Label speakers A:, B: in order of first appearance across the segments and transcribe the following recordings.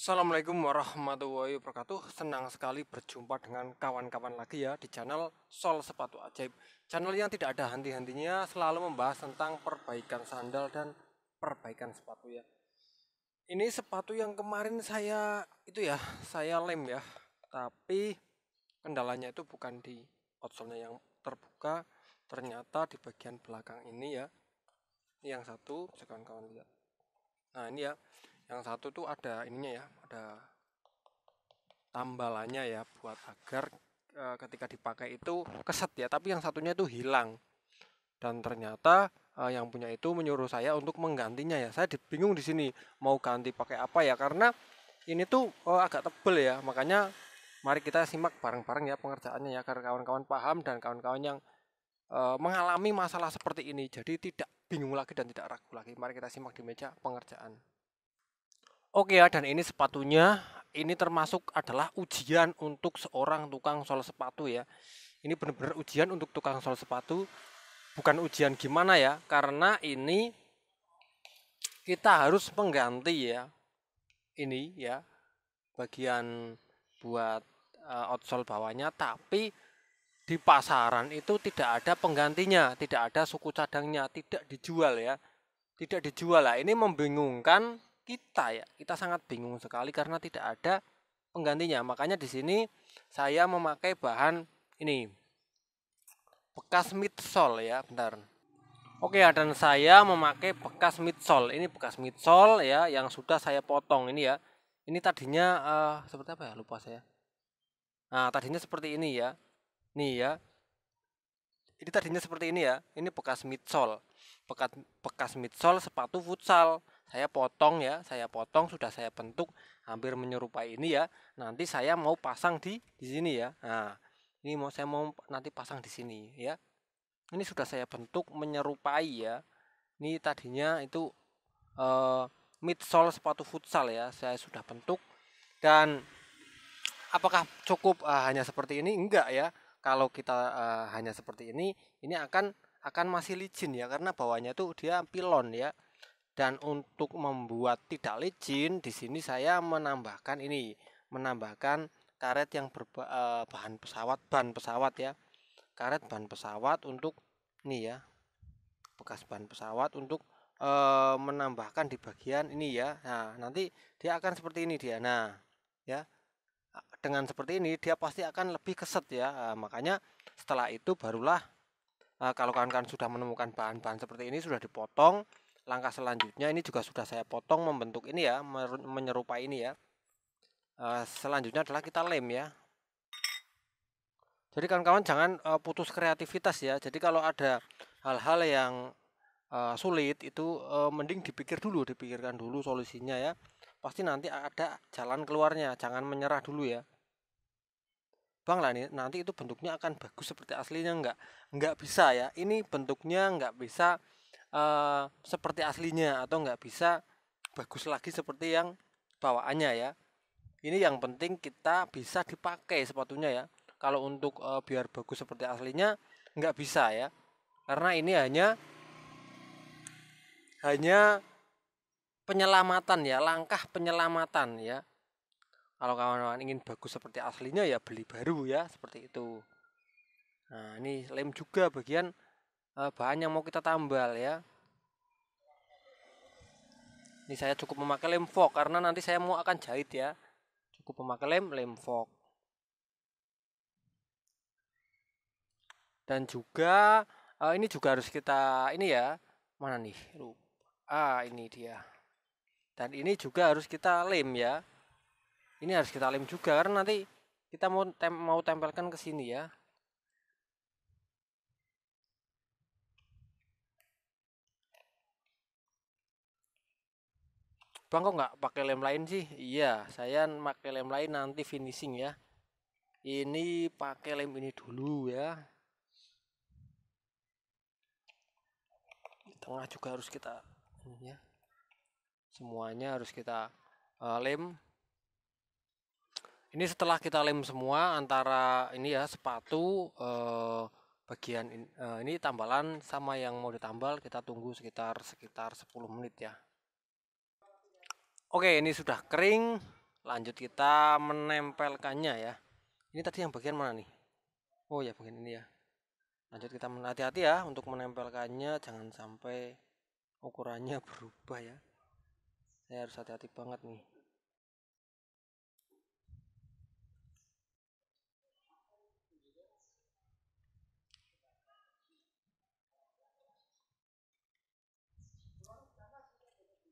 A: Assalamualaikum warahmatullahi wabarakatuh. Senang sekali berjumpa dengan kawan-kawan lagi ya di channel Sol Sepatu Ajaib. Channel yang tidak ada henti-hentinya selalu membahas tentang perbaikan sandal dan perbaikan sepatu ya. Ini sepatu yang kemarin saya lem ya. Tapi kendalanya itu bukan di outsole-nya yang terbuka, ternyata di bagian belakang ini ya. Ini yang satu, bisa kawan-kawan lihat. Nah, ini ya. Yang satu tuh ada ininya ya, ada tambalannya ya buat agar ketika dipakai itu keset ya, tapi yang satunya itu hilang. Dan ternyata yang punya itu menyuruh saya untuk menggantinya ya. Saya bingung di sini mau ganti pakai apa ya, karena ini tuh agak tebel ya. Makanya mari kita simak bareng-bareng ya pengerjaannya ya, agar kawan-kawan paham dan kawan-kawan yang mengalami masalah seperti ini jadi tidak bingung lagi dan tidak ragu lagi. Mari kita simak di meja pengerjaan. Oke ya, dan ini sepatunya, ini termasuk adalah ujian untuk seorang tukang sol sepatu ya. Ini benar-benar ujian untuk tukang sol sepatu, bukan ujian gimana ya, karena ini kita harus mengganti ya, ini ya, bagian buat outsole bawahnya, tapi di pasaran itu tidak ada penggantinya, tidak ada suku cadangnya, tidak dijual ya. Tidak dijual lah. Ini membingungkan kita ya. Kita sangat bingung sekali karena tidak ada penggantinya. Makanya di sini saya memakai bahan ini bekas midsole ya, bentar. Oke ya, dan saya memakai bekas midsole. Ini bekas midsole ya yang sudah saya potong ini ya. Ini tadinya seperti apa ya? Lupa saya. Nah, tadinya seperti ini ya. Nih ya. Ini tadinya seperti ini ya. Ini bekas midsole. Bekas midsole sepatu futsal. Saya potong ya, saya potong, sudah saya bentuk hampir menyerupai ini ya. Nanti saya mau pasang di sini ya. Nah, ini saya mau nanti pasang di sini ya. Ini sudah saya bentuk menyerupai ya. Ini tadinya itu midsole sepatu futsal ya. Saya sudah bentuk, dan apakah cukup hanya seperti ini? Enggak ya. Kalau kita hanya seperti ini akan masih licin ya, karena bawahnya tuh dia pilon ya. Dan untuk membuat tidak licin, di sini saya menambahkan karet yang bahan pesawat, ban pesawat ya. Karet ban pesawat untuk ini ya, bekas ban pesawat untuk menambahkan di bagian ini ya. Nah, nanti dia akan seperti ini dia. Nah, ya. Dengan seperti ini dia pasti akan lebih keset ya. Makanya setelah itu barulah kalau kawan-kawan sudah menemukan bahan-bahan seperti ini sudah dipotong, langkah selanjutnya ini juga sudah saya potong membentuk ini ya, menyerupai ini ya. Selanjutnya adalah kita lem ya. Jadi kawan-kawan jangan putus kreativitas ya. Jadi kalau ada hal-hal yang sulit itu mending dipikirkan dulu solusinya ya. Pasti nanti ada jalan keluarnya, jangan menyerah dulu ya. Bang lah, nih nanti itu bentuknya akan bagus seperti aslinya, nggak bisa ya. Ini bentuknya nggak bisa seperti aslinya, atau nggak bisa bagus lagi seperti yang bawaannya ya. Ini yang penting kita bisa dipakai sepatunya ya. Kalau untuk biar bagus seperti aslinya nggak bisa ya, karena ini hanya penyelamatan ya, langkah penyelamatan ya. Kalau kawan-kawan ingin bagus seperti aslinya ya beli baru ya, seperti itu. Nah, ini lem juga bagian bahan yang mau kita tambal ya. Ini saya cukup memakai lem fog karena nanti saya mau akan jahit ya. Cukup memakai lem fog. Dan juga ini juga harus kita ini ya. Mana nih? Ini dia. Dan ini juga harus kita lem ya. Ini harus kita lem juga karena nanti kita mau tempelkan ke sini ya. Bang, kok nggak pakai lem lain sih? Iya, saya pakai lem lain nanti finishing ya. Ini pakai lem ini dulu ya. Di tengah juga harus kita ya. Semuanya harus kita lem. Ini setelah kita lem semua antara ini ya sepatu bagian ini tambalan sama yang mau ditambal, kita tunggu sekitar 10 menit ya. Oke, ini sudah kering. lanjut kita menempelkannya ya. Ini tadi yang bagian mana nih? Oh ya, bagian ini ya. Lanjut kita hati-hati ya untuk menempelkannya, jangan sampai ukurannya berubah ya. Saya harus hati-hati banget nih.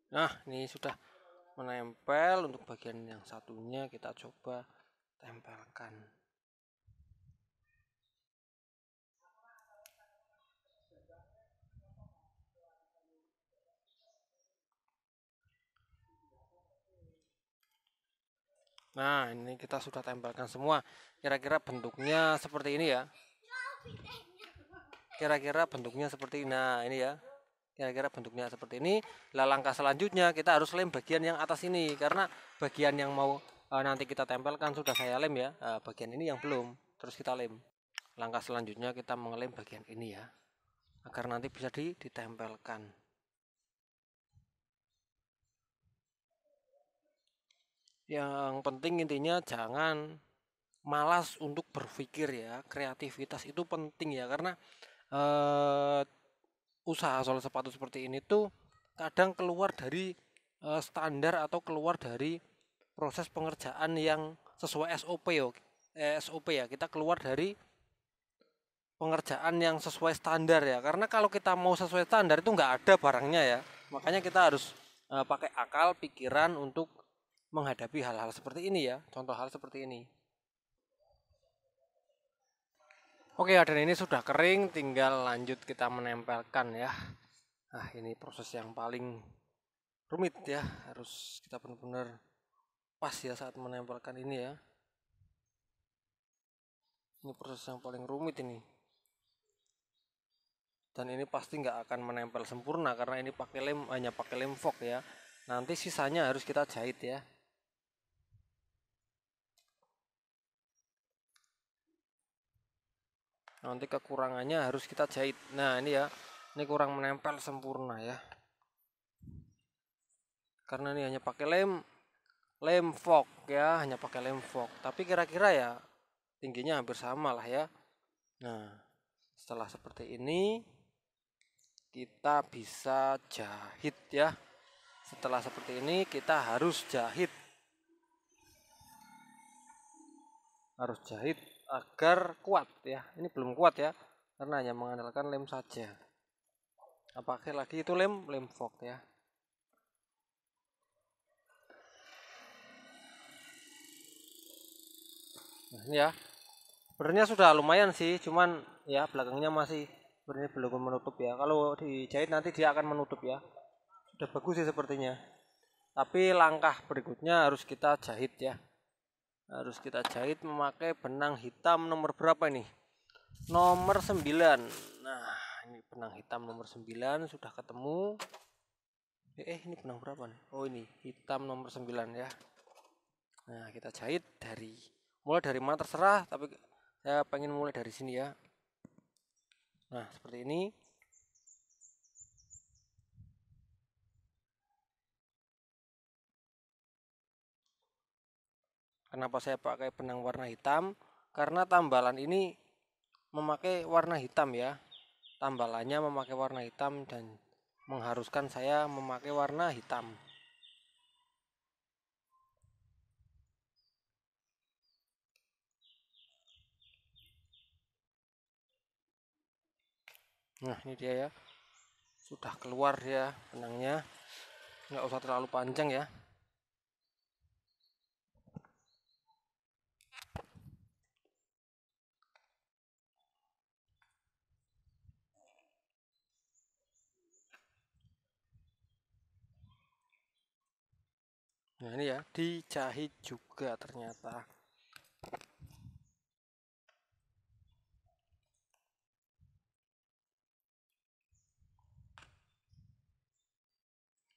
A: Nah, ini sudah menempel. Untuk bagian yang satunya kita coba tempelkan. Nah, ini kita sudah tempelkan semua. Kira-kira bentuknya seperti ini ya. Kira-kira bentuknya seperti ini. Nah, ini ya. Kira-kira bentuknya seperti ini. Lah langkah selanjutnya kita harus lem bagian yang atas ini, karena bagian yang mau nanti kita tempelkan sudah saya lem ya. Bagian ini yang belum, terus kita lem. Langkah selanjutnya kita mengelem bagian ini ya, agar nanti bisa ditempelkan. Yang penting intinya jangan malas untuk berpikir ya. Kreativitas itu penting ya, karena usaha soal sepatu seperti ini tuh kadang keluar dari standar atau keluar dari proses pengerjaan yang sesuai SOP yo. SOP ya, kita keluar dari pengerjaan yang sesuai standar ya, karena kalau kita mau sesuai standar itu nggak ada barangnya ya. Makanya kita harus pakai akal pikiran untuk menghadapi hal-hal seperti ini ya, contoh hal seperti ini. Oke ya, dan ini sudah kering, tinggal lanjut kita menempelkan ya. Nah, ini proses yang paling rumit ya, harus kita benar-benar pas ya saat menempelkan ini ya. Ini proses yang paling rumit ini, dan ini pasti nggak akan menempel sempurna karena ini pakai lem, hanya pakai lem fog ya. Nanti sisanya harus kita jahit ya. Nanti kekurangannya harus kita jahit. Nah, ini ya, ini kurang menempel sempurna ya, karena ini hanya pakai lem fog ya, hanya pakai lem fog. Tapi kira-kira ya tingginya hampir sama lah ya. Nah, setelah seperti ini kita bisa jahit ya. Setelah seperti ini kita harus jahit. Harus jahit agar kuat ya. Ini belum kuat ya, karena hanya mengandalkan lem saja. Nah, pakai lagi itu lem fog ya. Nah, ini ya. Sebenarnya sudah lumayan sih, cuman ya belakangnya masih sebenarnya belum menutup ya. Kalau dijahit nanti dia akan menutup ya. Sudah bagus sih sepertinya. Tapi langkah berikutnya harus kita jahit ya. Harus kita jahit memakai benang hitam nomor berapa ini? Nomor 9. Nah, ini benang hitam nomor 9 sudah ketemu. Ini benang berapa nih? Oh, ini hitam nomor 9 ya. Nah, kita jahit mulai dari mana terserah, tapi saya pengen mulai dari sini ya. Nah, seperti ini. Kenapa saya pakai benang warna hitam? Karena tambalan ini memakai warna hitam ya. Tambalannya memakai warna hitam dan mengharuskan saya memakai warna hitam. Nah, ini dia ya. Sudah keluar ya benangnya. Nggak usah terlalu panjang ya. Nah, ini ya, dijahit juga ternyata.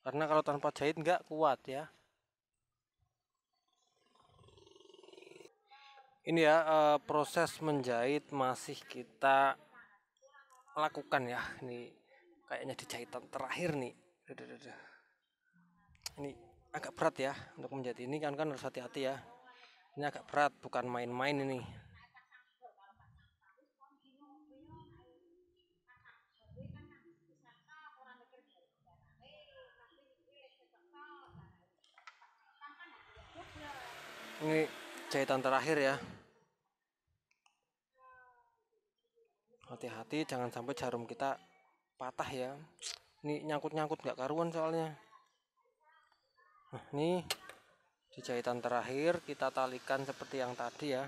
A: Karena kalau tanpa jahit nggak kuat ya. Ini ya, proses menjahit masih kita lakukan ya. Ini kayaknya di jahitan terakhir nih. Ini agak berat ya untuk menjahit ini, kan harus hati-hati ya. Ini agak berat, bukan main-main ini. Ini jahitan terakhir ya. Hati-hati jangan sampai jarum kita patah ya. Ini nyangkut-nyangkut nggak karuan soalnya. Nah, ini di jahitan terakhir kita talikan seperti yang tadi ya.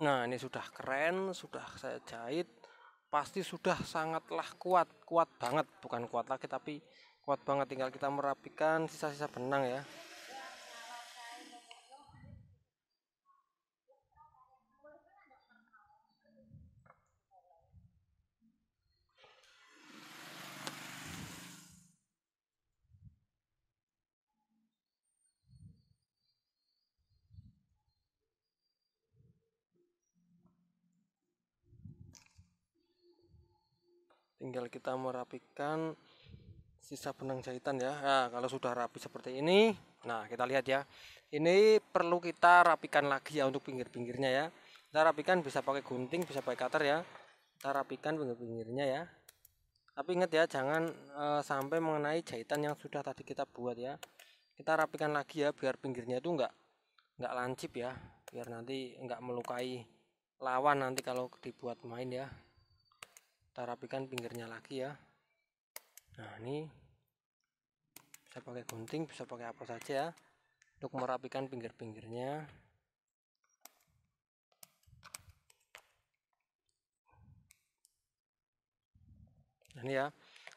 A: Nah, ini sudah keren, sudah saya jahit. Pasti sudah sangatlah kuat, kuat banget, bukan kuat lagi tapi kuat banget. Tinggal kita merapikan sisa-sisa benang ya. Tinggal kita merapikan sisa benang jahitan ya. Nah, kalau sudah rapi seperti ini, nah kita lihat ya. Ini perlu kita rapikan lagi ya untuk pinggir-pinggirnya ya. Kita rapikan bisa pakai gunting, bisa pakai cutter ya. Kita rapikan pinggir-pinggirnya ya. Tapi ingat ya, jangan sampai mengenai jahitan yang sudah tadi kita buat ya. Kita rapikan lagi ya, biar pinggirnya itu nggak lancip ya, biar nanti nggak melukai lawan nanti kalau dibuat main ya. Kita rapikan pinggirnya lagi ya. Nah, ini bisa pakai gunting, bisa pakai apa saja ya untuk merapikan pinggir-pinggirnya. Nah, ini ya,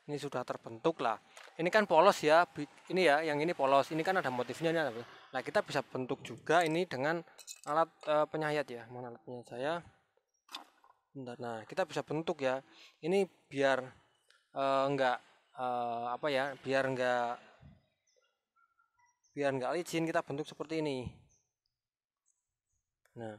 A: ini sudah terbentuk lah. Ini kan polos ya, ini ya, yang ini polos. Ini kan ada motifnya nih. Nah, kita bisa bentuk juga ini dengan alat penyayat ya. Mana alat penyayat saya? Bentar, nah, kita bisa bentuk ya. Ini biar enggak apa ya, biar enggak licin, kita bentuk seperti ini. Nah,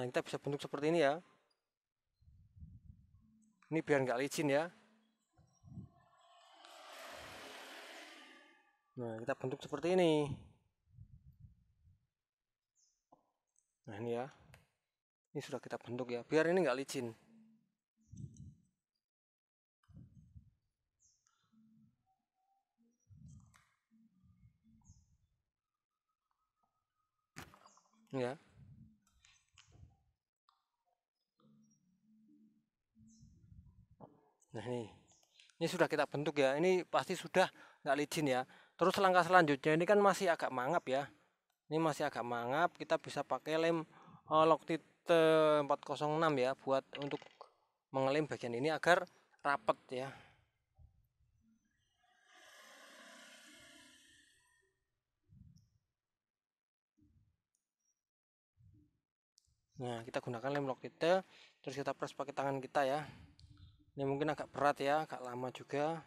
A: kita bisa bentuk seperti ini ya. Ini biar enggak licin ya. Nah, kita bentuk seperti ini. Nah, ini ya. Ini sudah kita bentuk ya, biar ini enggak licin. Ya. Nah, ini sudah kita bentuk ya. Ini pasti sudah nggak licin ya. Terus langkah selanjutnya ini kan masih agak mangap ya. Ini masih agak mangap. Kita bisa pakai lem Loctite 406 ya, buat untuk mengelem bagian ini agar rapet ya. Nah, kita gunakan lem Loctite, terus kita press pakai tangan kita ya. Ini mungkin agak berat ya, agak lama juga.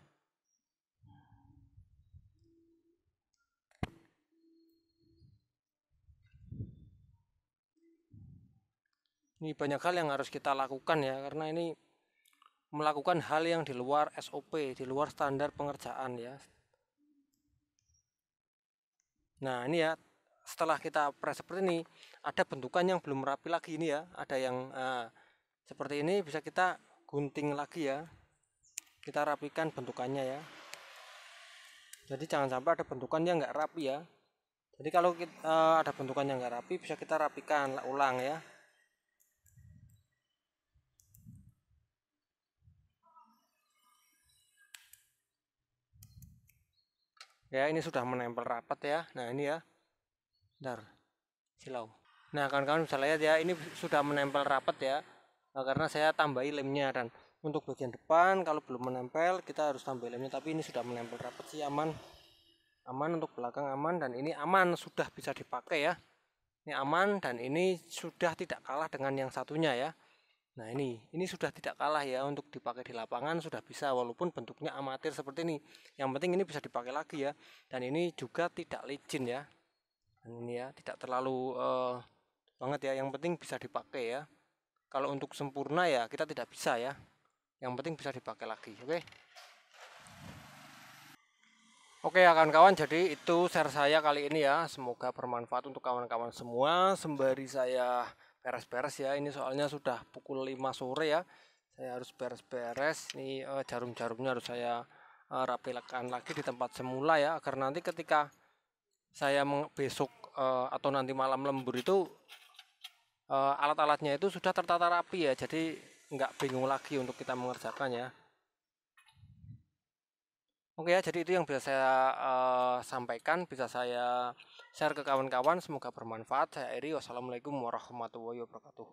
A: Ini banyak hal yang harus kita lakukan ya, karena ini melakukan hal yang di luar SOP, di luar standar pengerjaan ya. Nah, ini ya, setelah kita press seperti ini, ada bentukan yang belum rapi lagi ini ya, ada yang seperti ini, bisa kita gunting lagi ya, kita rapikan bentukannya ya. Jadi jangan sampai ada bentukan yang nggak rapi ya. Jadi kalau kita, ada bentukan yang nggak rapi, bisa kita rapikan ulang ya. Ya, ini sudah menempel rapat ya. Nah, ini ya, bentar, silau. Nah, kawan-kawan bisa lihat ya, ini sudah menempel rapat ya. Nah, karena saya tambahi lemnya, dan untuk bagian depan kalau belum menempel kita harus tambah lemnya, tapi ini sudah menempel rapat sih, aman. Aman untuk belakang, aman, dan ini aman, sudah bisa dipakai ya. Ini aman, dan ini sudah tidak kalah dengan yang satunya ya. Nah, ini sudah tidak kalah ya, untuk dipakai di lapangan sudah bisa, walaupun bentuknya amatir seperti ini. Yang penting ini bisa dipakai lagi ya, dan ini juga tidak licin ya. Ini ya, tidak terlalu banget ya, yang penting bisa dipakai ya. Kalau untuk sempurna ya kita tidak bisa ya, yang penting bisa dipakai lagi. Oke ya kawan-kawan, jadi itu share saya kali ini ya, semoga bermanfaat untuk kawan-kawan semua. Sembari saya beres-beres ya, ini soalnya sudah pukul 5 sore ya, saya harus beres-beres. Ini jarum-jarumnya harus saya rapikan lagi di tempat semula ya, agar nanti ketika saya besok atau nanti malam lembur itu alat-alatnya itu sudah tertata rapi ya, jadi nggak bingung lagi untuk kita mengerjakannya. Oke ya, jadi itu yang bisa saya sampaikan, bisa saya share ke kawan-kawan. Semoga bermanfaat. Saya Eri, wassalamualaikum warahmatullahi wabarakatuh.